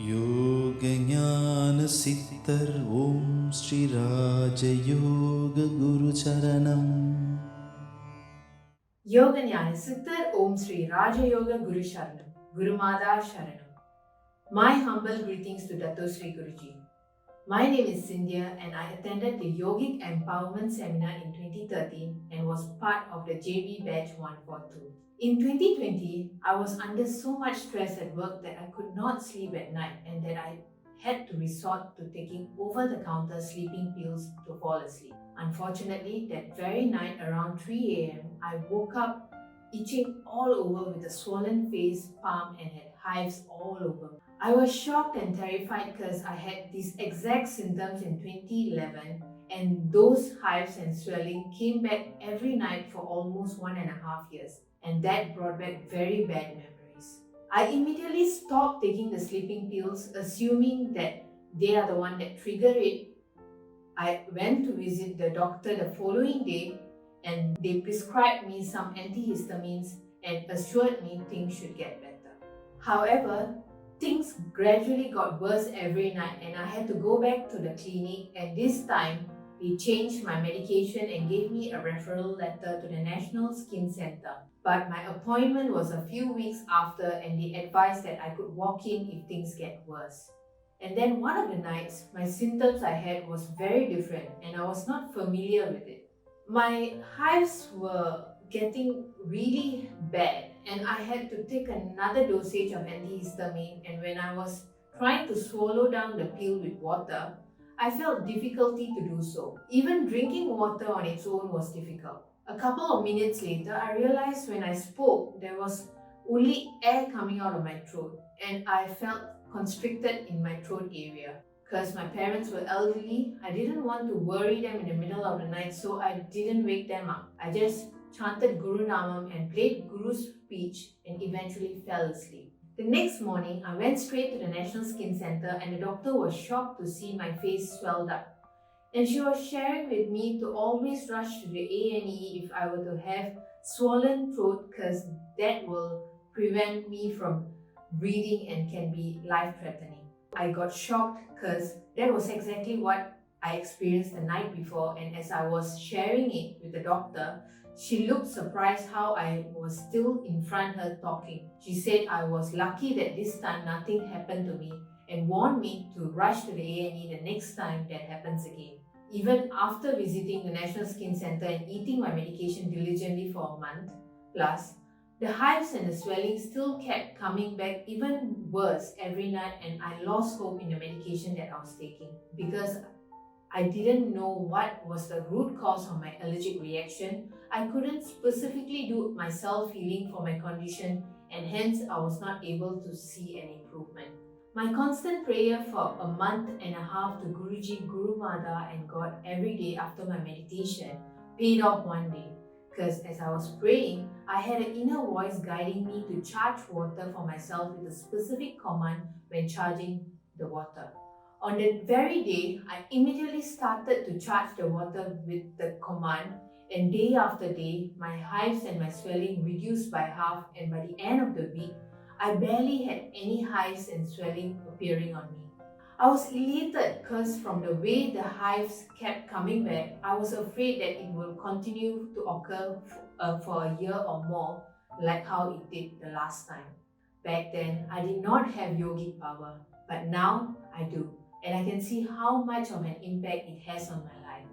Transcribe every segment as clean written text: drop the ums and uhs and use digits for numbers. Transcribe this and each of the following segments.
योगज्ञान सिद्धर Om Shri Rajyoga Guru चरणम. Yoga Jnana Siddhar Om Sri Raja Yoga Guru Sharanam, Guru Mada Sharanam. My humble greetings to Dato Sri Guruji. My name is Sindya and I attended the Yogic Empowerment Seminar in 2013 and was part of the JB Batch 142. In 2020, I was under so much stress at work that I could not sleep at night and that I had to resort to taking over-the-counter sleeping pills to fall asleep. Unfortunately, that very night around 3 a.m., I woke up itching all over with a swollen face, palm and had hives all over me. I was shocked and terrified because I had these exact symptoms in 2011 and those hives and swelling came back every night for almost 1.5 years, and that brought back very bad memories. I immediately stopped taking the sleeping pills, assuming that they are the one that trigger it. I went to visit the doctor the following day and they prescribed me some antihistamines and assured me things should get better. However, things gradually got worse every night and I had to go back to the clinic, and this time they changed my medication and gave me a referral letter to the National Skin Center. But my appointment was a few weeks after and they advised that I could walk in if things get worse. And then one of the nights, my symptoms I had was very different and I was not familiar with it. My hives were getting really bad and I had to take another dosage of antihistamine, and when I was trying to swallow down the pill with water, I felt difficulty to do so. Even drinking water on its own was difficult. A couple of minutes later, I realized when I spoke, there was only air coming out of my throat and I felt constricted in my throat area. Because my parents were elderly, I didn't want to worry them in the middle of the night, so I didn't wake them up. I just chanted Guru Namam and played Guru's speech and eventually fell asleep. The next morning, I went straight to the National Skin Center and the doctor was shocked to see my face swelled up. And she was sharing with me to always rush to the A&E if I were to have swollen throat, because that will prevent me from breathing and can be life-threatening. I got shocked because that was exactly what I experienced the night before, and as I was sharing it with the doctor, she looked surprised how I was still in front of her talking. She said I was lucky that this time nothing happened to me and warned me to rush to the A&E the next time that happens again. Even after visiting the National Skin Center and eating my medication diligently for a month plus, the hives and the swelling still kept coming back even worse every night, and I lost hope in the medication that I was taking because I didn't know what was the root cause of my allergic reaction. I couldn't specifically do my self-healing for my condition, and hence I was not able to see an improvement. My constant prayer for a month and a half to Guruji, Guru Mada and God every day after my meditation paid off one day. Because as I was praying, I had an inner voice guiding me to charge water for myself with a specific command when charging the water. On that very day, I immediately started to charge the water with the command, and day after day, my hives and my swelling reduced by half, and by the end of the week, I barely had any hives and swelling appearing on me. I was elated because from the way the hives kept coming back, I was afraid that it will continue to occur for a year or more, like how it did the last time. Back then, I did not have yogic power, but now I do, and I can see how much of an impact it has on my life.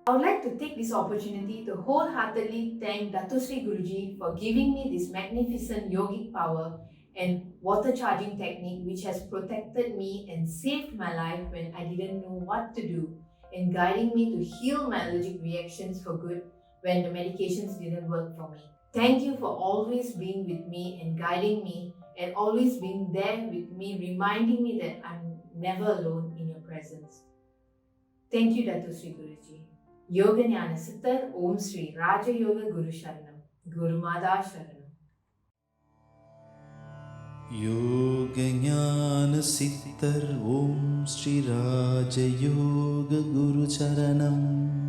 I would like to take this opportunity to wholeheartedly thank Dato Sri Guruji for giving me this magnificent yogic power and water charging technique which has protected me and saved my life when I didn't know what to do, and guiding me to heal my allergic reactions for good when the medications didn't work for me. Thank you for always being with me and guiding me, and always being there with me, reminding me that I'm never alone in your presence. Thank you, Dato Sri Guruji. Yoga Jnana Siddhar Om Sri Raja Yoga Guru Sharanam, Guru Mada Sharanam. योगज्ञान सिद्धर Om Shri Rajyoga Guru चरणम.